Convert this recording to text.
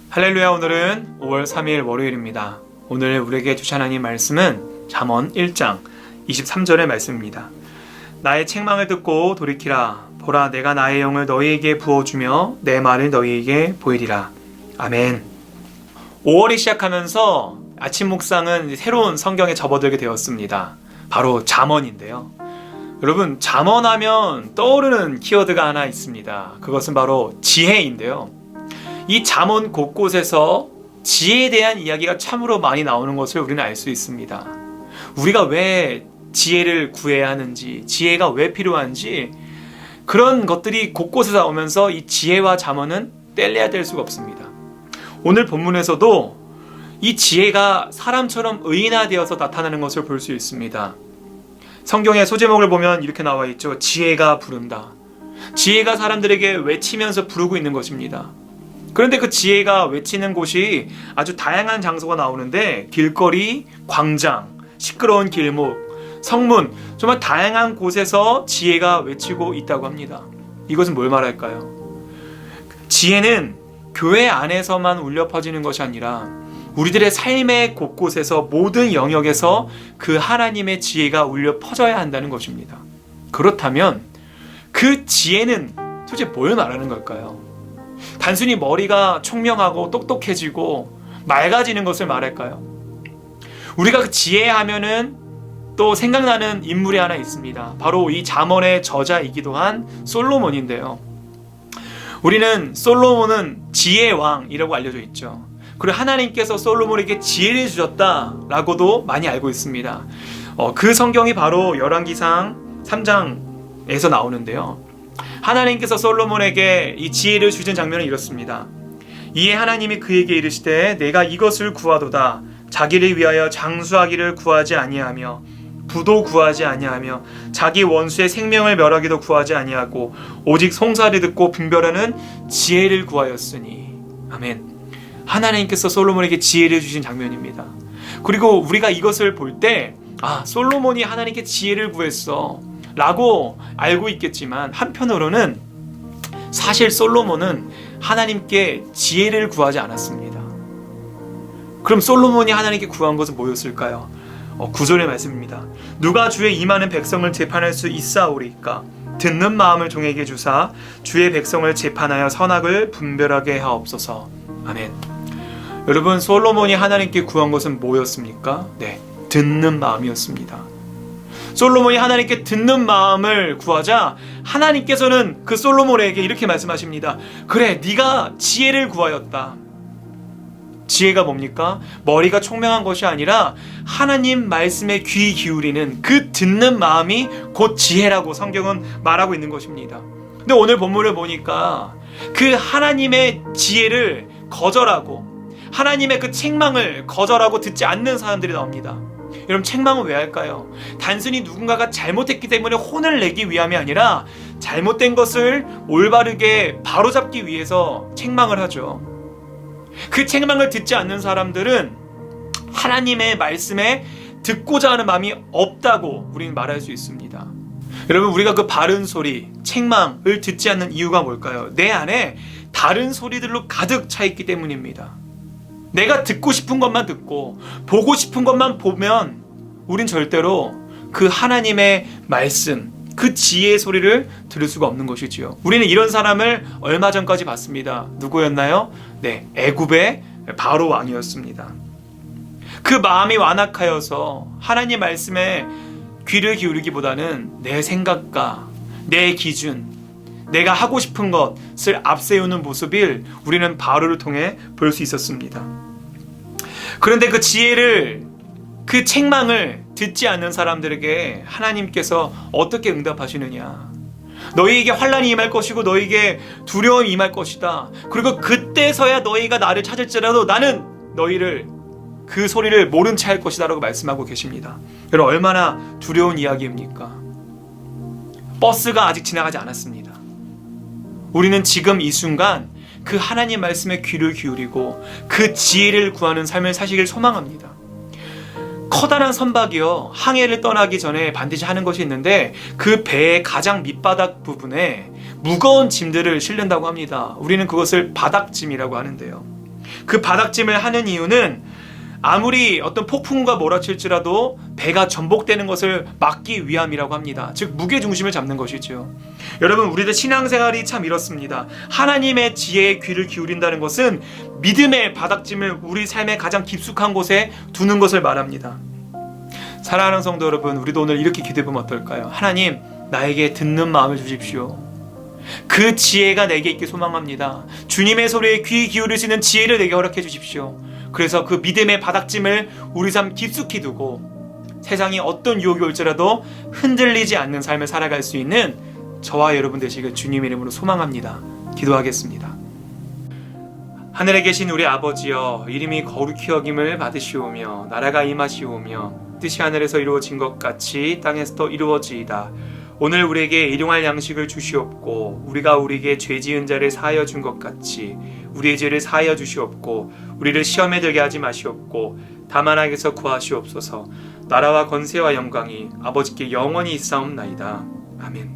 할렐루야. 오늘은 5월 3일 월요일입니다. 오늘 우리에게 주신 하나님 말씀은 잠언 1장 23절의 말씀입니다. 나의 책망을 듣고 돌이키라. 보라, 내가 나의 영을 너희에게 부어주며 내 말을 너희에게 보이리라. 아멘. 5월이 시작하면서 아침 묵상은 새로운 성경에 접어들게 되었습니다. 바로 잠언인데요. 여러분, 잠언하면 떠오르는 키워드가 하나 있습니다. 그것은 바로 지혜인데요. 이 잠언 곳곳에서 지혜에 대한 이야기가 참으로 많이 나오는 것을 우리는 알 수 있습니다. 우리가 왜 지혜를 구해야 하는지, 지혜가 왜 필요한지, 그런 것들이 곳곳에 나오면서 이 지혜와 잠언은 뗄래야 뗄 수가 없습니다. 오늘 본문에서도 이 지혜가 사람처럼 의인화되어서 나타나는 것을 볼 수 있습니다. 성경의 소제목을 보면 이렇게 나와 있죠. 지혜가 부른다. 지혜가 사람들에게 외치면서 부르고 있는 것입니다. 그런데 그 지혜가 외치는 곳이 아주 다양한 장소가 나오는데, 길거리, 광장, 시끄러운 길목, 성문, 정말 다양한 곳에서 지혜가 외치고 있다고 합니다. 이것은 뭘 말할까요? 지혜는 교회 안에서만 울려 퍼지는 것이 아니라 우리들의 삶의 곳곳에서, 모든 영역에서 그 하나님의 지혜가 울려 퍼져야 한다는 것입니다. 그렇다면 그 지혜는 도대체 뭘 말하는 걸까요? 단순히 머리가 총명하고 똑똑해지고 맑아지는 것을 말할까요? 우리가 그 지혜하면은 또 생각나는 인물이 하나 있습니다. 바로 이 잠언의 저자이기도 한 솔로몬인데요. 우리는 솔로몬은 지혜의 왕이라고 알려져 있죠. 그리고 하나님께서 솔로몬에게 지혜를 주셨다라고도 많이 알고 있습니다. 그 성경이 바로 열왕기상 3장에서 나오는데요. 하나님께서 솔로몬에게 이 지혜를 주신 장면은 이렇습니다. 이에 하나님이 그에게 이르시되 내가 이것을 구하도다. 자기를 위하여 장수하기를 구하지 아니하며 부도 구하지 아니하며 자기 원수의 생명을 멸하기도 구하지 아니하고 오직 송사를 듣고 분별하는 지혜를 구하였으니. 아멘. 하나님께서 솔로몬에게 지혜를 주신 장면입니다. 그리고 우리가 이것을 볼 때 솔로몬이 하나님께 지혜를 구했어 라고 알고 있겠지만, 한편으로는 사실 솔로몬은 하나님께 지혜를 구하지 않았습니다. 그럼 솔로몬이 하나님께 구한 것은 뭐였을까요? 9절의 말씀입니다. 누가 주의 임하는 백성을 재판할 수 있사오리까? 듣는 마음을 종에게 주사 주의 백성을 재판하여 선악을 분별하게 하옵소서. 아멘. 여러분, 솔로몬이 하나님께 구한 것은 뭐였습니까? 네, 듣는 마음이었습니다. 솔로몬이 하나님께 듣는 마음을 구하자 하나님께서는 그 솔로몬에게 이렇게 말씀하십니다. 그래, 네가 지혜를 구하였다. 지혜가 뭡니까? 머리가 총명한 것이 아니라 하나님 말씀에 귀 기울이는 그 듣는 마음이 곧 지혜라고 성경은 말하고 있는 것입니다. 근데 오늘 본문을 보니까 그 하나님의 지혜를 거절하고 하나님의 그 책망을 거절하고 듣지 않는 사람들이 나옵니다. 여러분, 책망은 왜 할까요? 단순히 누군가가 잘못했기 때문에 혼을 내기 위함이 아니라 잘못된 것을 올바르게 바로잡기 위해서 책망을 하죠. 그 책망을 듣지 않는 사람들은 하나님의 말씀에 듣고자 하는 마음이 없다고 우리는 말할 수 있습니다. 여러분, 우리가 그 바른 소리, 책망을 듣지 않는 이유가 뭘까요? 내 안에 다른 소리들로 가득 차 있기 때문입니다. 내가 듣고 싶은 것만 듣고 보고 싶은 것만 보면 우린 절대로 그 하나님의 말씀, 그 지혜의 소리를 들을 수가 없는 것이지요. 우리는 이런 사람을 얼마 전까지 봤습니다. 누구였나요? 네, 애굽의 바로 왕이었습니다. 그 마음이 완악하여서 하나님 말씀에 귀를 기울이기보다는 내 생각과 내 기준, 내가 하고 싶은 것을 앞세우는 모습을 우리는 바로를 통해 볼 수 있었습니다. 그런데 그 지혜를, 그 책망을 듣지 않는 사람들에게 하나님께서 어떻게 응답하시느냐? 너희에게 환난이 임할 것이고 너희에게 두려움이 임할 것이다. 그리고 그때서야 너희가 나를 찾을지라도 나는 너희를 그 소리를 모른 채 할 것이다 라고 말씀하고 계십니다. 여러분, 얼마나 두려운 이야기입니까? 버스가 아직 지나가지 않았습니다. 우리는 지금 이 순간 그 하나님 말씀에 귀를 기울이고 그 지혜를 구하는 삶을 사시길 소망합니다. 커다란 선박이요, 항해를 떠나기 전에 반드시 하는 것이 있는데 그 배의 가장 밑바닥 부분에 무거운 짐들을 실른다고 합니다. 우리는 그것을 바닥짐이라고 하는데요. 그 바닥짐을 하는 이유는 아무리 어떤 폭풍우가 몰아칠지라도 배가 전복되는 것을 막기 위함이라고 합니다. 즉 무게중심을 잡는 것이죠. 여러분, 우리들 신앙생활이 참 이렇습니다. 하나님의 지혜에 귀를 기울인다는 것은 믿음의 바닥짐을 우리 삶의 가장 깊숙한 곳에 두는 것을 말합니다. 사랑하는 성도 여러분, 우리도 오늘 이렇게 기도해보면 어떨까요? 하나님, 나에게 듣는 마음을 주십시오. 그 지혜가 내게 있길 소망합니다. 주님의 소리에 귀 기울이시는 지혜를 내게 허락해 주십시오. 그래서 그 믿음의 바닥짐을 우리 삶 깊숙이 두고 세상이 어떤 유혹이 올지라도 흔들리지 않는 삶을 살아갈 수 있는 저와 여러분 되시길 주님의 이름으로 소망합니다. 기도하겠습니다. 하늘에 계신 우리 아버지여, 이름이 거룩히 여김을 받으시오며 나라가 임하시오며 뜻이 하늘에서 이루어진 것 같이 땅에서도 이루어지이다. 오늘 우리에게 일용할 양식을 주시옵고 우리가 우리에게 죄 지은 자를 사하여 준 것 같이 우리의 죄를 사하여 주시옵고 우리를 시험에 들게 하지 마시옵고 다만 악에서 구하시옵소서. 나라와 권세와 영광이 아버지께 영원히 있사옵나이다. 아멘.